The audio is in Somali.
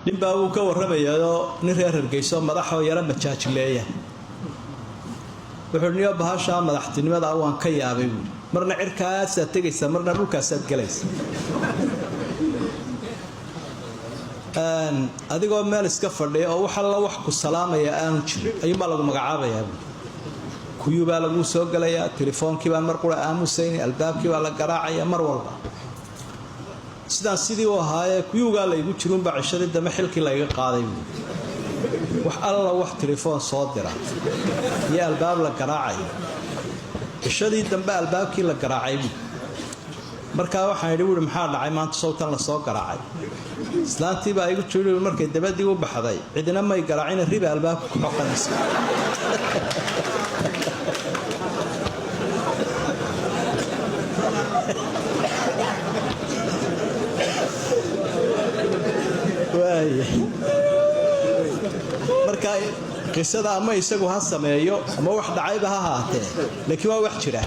ninbaa uu ka warramayo nin reer Hargeysa madaxo yara majaajileeya wuxuu niyo bahasha madaxtinimada waan ka yaabay marna cirkaas aad tagaysa marna dhulkaas aad galaysa adigoo meel iska fadhiyo oo waxa la wax ku salaamaya aan jirin ayuma lagu magacaabayaa kuyuba lagu soo galaya telefoonkii baa mar qura aamusayni albaabkii baa la garaacaya mar walba sidaan sidii oo haaye kuyuga la igu jirin ba cishadii dama xilkii la iga qaaday wax alla wax telefoon soo dira iyo albaab la garaacay cishadii dambe albaabkii la garaacay markaa waxaan idhi wuri maxaa dhacay maanta sawtan la soo garaacay islaantii baa igu jiray markay dabadii u baxday cidina may garaacin riba albaabka ku xoqanaysa marka qisada ama isagu ha sameeyo ama wax dhacayba ha haatee laakiin waa wax jira